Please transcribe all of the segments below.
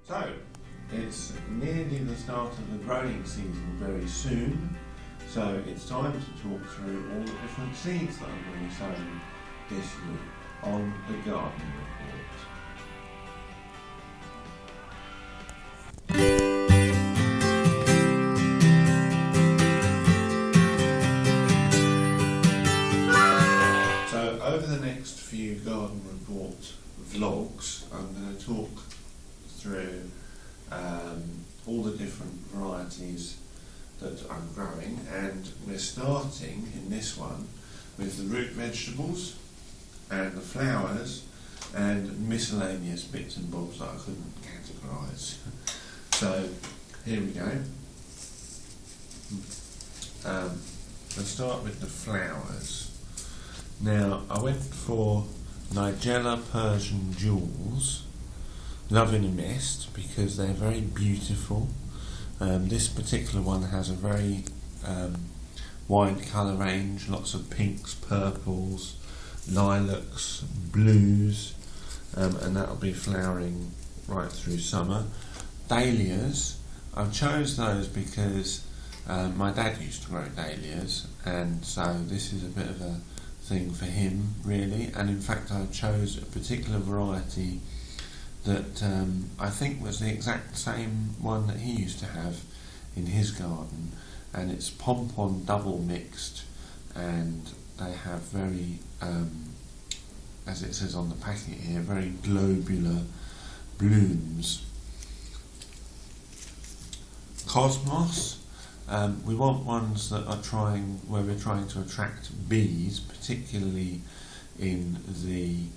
So, it's nearly the start of the growing season very soon, so it's time to talk through all the different seeds that I'm going to be sowing this year on the garden report. So over the next few garden report vlogs, I'm going to talk through all the different varieties that I'm growing, and we're starting in this one with the root vegetables and the flowers and miscellaneous bits and bobs that I couldn't categorise. So here we go. Let's start with the flowers. Now I went for Nigella Persian Jewels, Love in a Mist, because they're very beautiful. This particular one has a very wide colour range, lots of pinks, purples, lilacs, blues, and that'll be flowering right through summer. Dahlias, I chose those because my dad used to grow dahlias, and so this is a bit of a thing for him really, and in fact I chose a particular variety that I think was the exact same one that he used to have in his garden, and it's pompon double mixed, and they have very, as it says on the packet here, very globular blooms. Cosmos, we want ones that are where we're trying to attract bees, particularly in the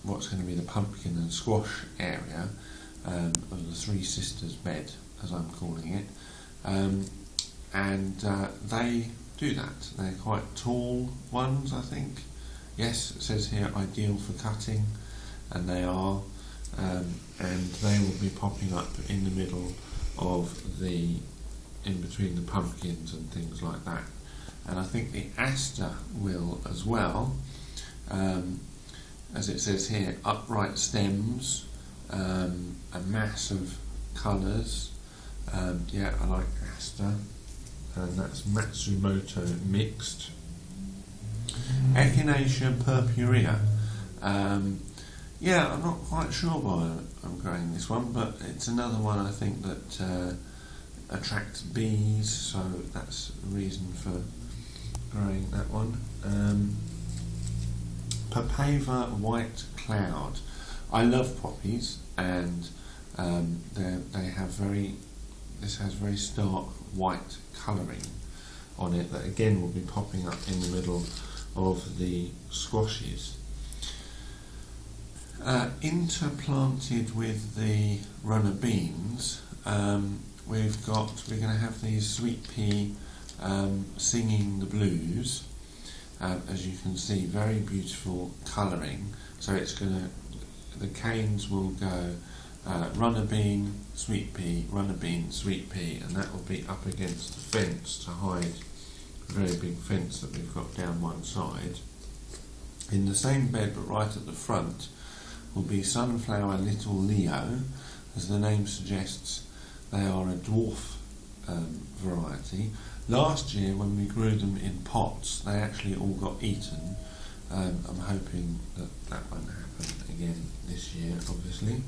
what's going to be the pumpkin and squash area of the Three Sisters bed, as I'm calling it, and they do that. They're quite tall ones, I think. Yes, it says here ideal for cutting, and they are, and they will be popping up in the middle of in between the pumpkins and things like that. And I think the Aster will as well. As it says here, upright stems, a mass of colours. Yeah, I like Aster, and that's Matsumoto mixed. Echinacea purpurea. Yeah, I'm not quite sure why I'm growing this one, but it's another one I think that attracts bees, so that's a reason for growing that one. Papaver White Cloud. I love poppies, and this has very stark white colouring on it that again will be popping up in the middle of the squashes. Interplanted with the runner beans, we're going to have these sweet pea singing the blues. As you can see, very beautiful colouring. So the canes will go runner bean, sweet pea, runner bean, sweet pea, and that will be up against the fence to hide a very big fence that we've got down one side. In the same bed, but right at the front, will be Sunflower Little Leo. As the name suggests, they are a dwarf variety. Last year, when we grew them in pots, they actually all got eaten. I'm hoping that won't happen again this year, obviously.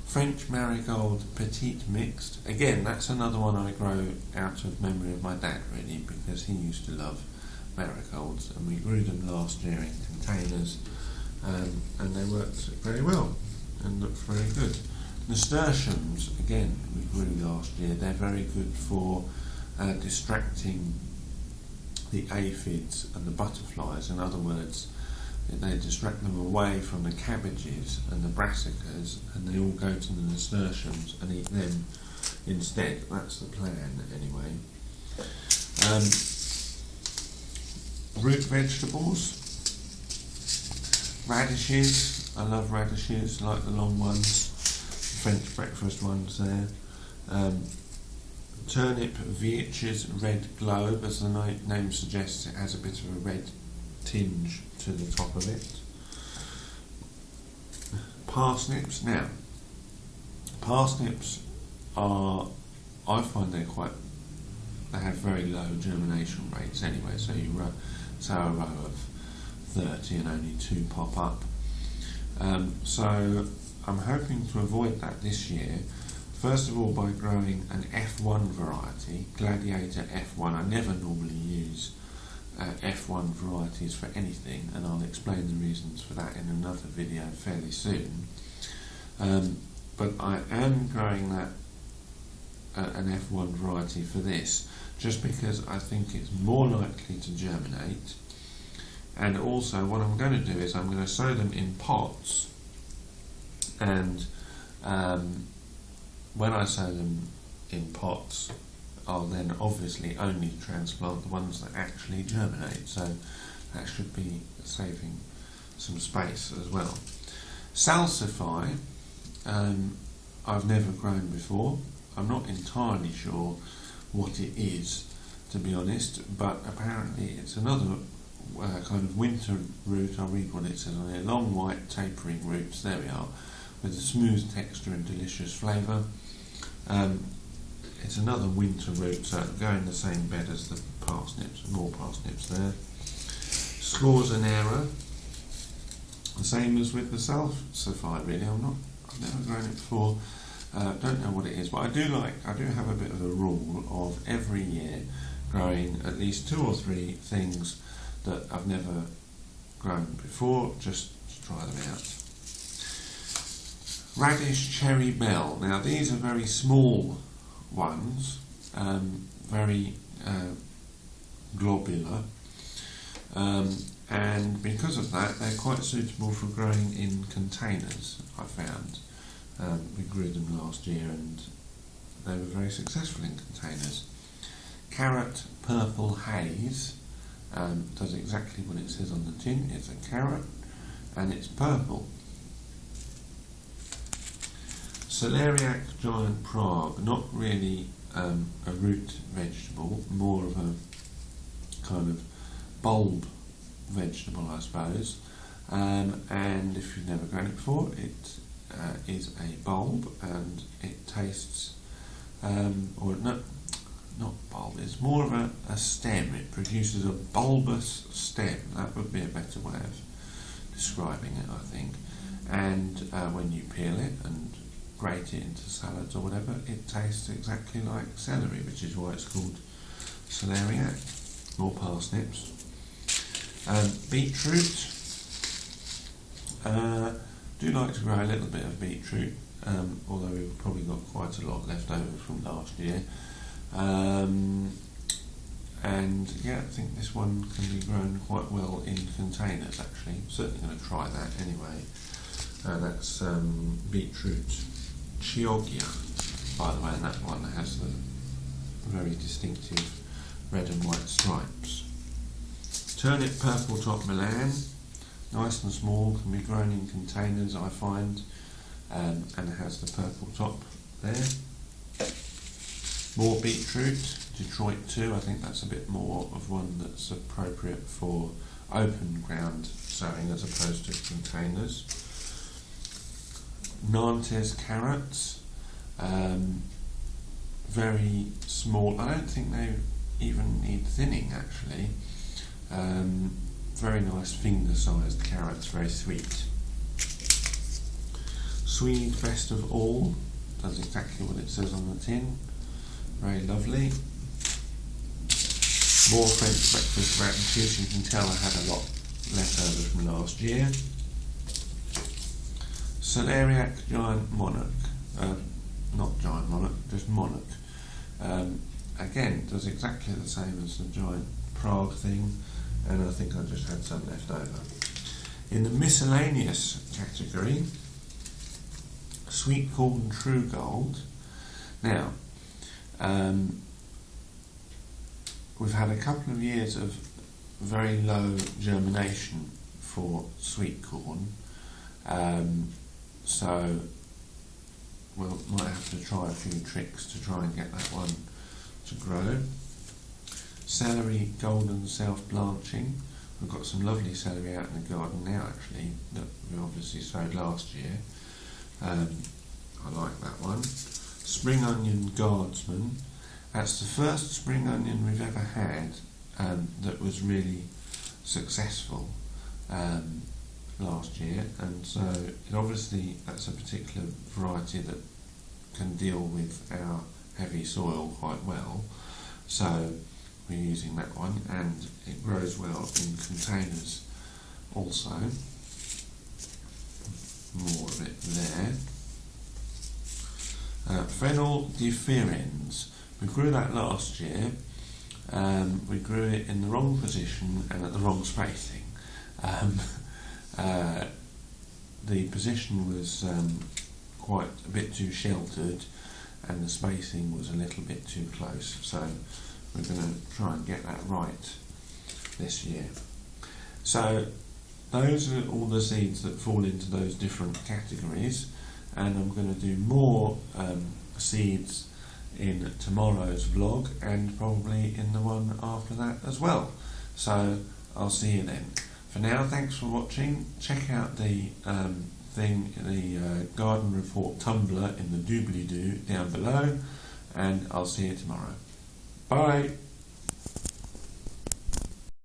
French Marigold Petite Mixed. Again, that's another one I grow out of memory of my dad, really, because he used to love marigolds, and we grew them last year in containers, and they worked very well and looked very good. Nasturtiums, again, we grew last year. They're very good for distracting the aphids and the butterflies. In other words, they distract them away from the cabbages and the brassicas, and they all go to the nasturtiums and eat them instead. That's the plan, anyway. Root vegetables, radishes. I love radishes, like the long ones, French breakfast ones there. Turnip Veitch's Red Globe, as the name suggests, it has a bit of a red tinge to the top of it. Parsnips. Now, Parsnips are, I find they have very low germination rates anyway, so you sow a row of 30 and only 2 pop up. So I'm hoping to avoid that this year. First of all, by growing an F1 variety, Gladiator F1. I never normally use F1 varieties for anything, and I'll explain the reasons for that in another video fairly soon. But I am growing that an F1 variety for this, just because I think it's more likely to germinate. And also what I'm going to do is I'm going to sow them in pots, and when I sow them in pots, I'll then obviously only transplant the ones that actually germinate, so that should be saving some space as well. Salsify, I've never grown before. I'm not entirely sure what it is, to be honest, but apparently it's another kind of winter root. I'll read what it says on here. Long white tapering roots, there we are, with a smooth texture and delicious flavour. It's another winter root, so it'll go in the same bed as the parsnips. More parsnips there. Scorzonera, the same as with the Salsify really. I've never grown it before. Don't know what it is, but I do have a bit of a rule of every year growing at least 2 or 3 things that I've never grown before, just to try them out. Radish Cherry Bell. Now these are very small ones, very globular, and because of that they're quite suitable for growing in containers, I found. We grew them last year and they were very successful in containers. Carrot Purple Haze does exactly what it says on the tin. It's a carrot and it's purple. Celeriac Giant Prague, not really a root vegetable, more of a kind of bulb vegetable, I suppose. And if you've never grown it before, it is a bulb, and it tastes, or not bulb, it's more of a stem. It produces a bulbous stem. That would be a better way of describing it, I think. And when you peel it and grate it into salads or whatever, it tastes exactly like celery, which is why it's called Celeriac. More parsnips. Beetroot. Do like to grow a little bit of beetroot, although we've probably got quite a lot left over from last year. And yeah, I think this one can be grown quite well in containers actually. I'm certainly going to try that anyway. That's Beetroot Chioggia, by the way, and that one has the very distinctive red and white stripes. Turnip Purple Top Milan, nice and small, can be grown in containers, I find, and it has the purple top there. More beetroot, Detroit 2, I think that's a bit more of one that's appropriate for open ground sowing as opposed to containers. Nantes carrots, very small. I don't think they even need thinning actually. Very nice finger-sized carrots, very sweet. Swede Best of All, does exactly what it says on the tin. Very lovely. More French breakfast radishes. You can tell I had a lot left over from last year. Celeriac Giant Monarch, not Giant Monarch, just Monarch. Again, does exactly the same as the Giant Prague thing, and I think I just had some left over. In the miscellaneous category, Sweetcorn True Gold. Now, we've had a couple of years of very low germination for sweet corn, so we might have to try a few tricks to try and get that one to grow. Celery Golden Self-Blanching. We've got some lovely celery out in the garden now actually that we obviously sowed last year. I like that one. spring onion guardsman. That's the first spring onion we've ever had that was really successful last year, and so obviously that's a particular variety that can deal with our heavy soil quite well, so we're using that one, and it grows well in containers also. More of it there. Fennel deferens. We grew that last year. We grew it in the wrong position and at the wrong spacing. The position was quite a bit too sheltered, and the spacing was a little bit too close. So we're going to try and get that right this year. So those are all the seeds that fall into those different categories, and I'm going to do more seeds in tomorrow's vlog, and probably in the one after that as well. So I'll see you then. For now, thanks for watching. Check out the garden report Tumblr in the doobly-doo down below, and I'll see you tomorrow. Bye.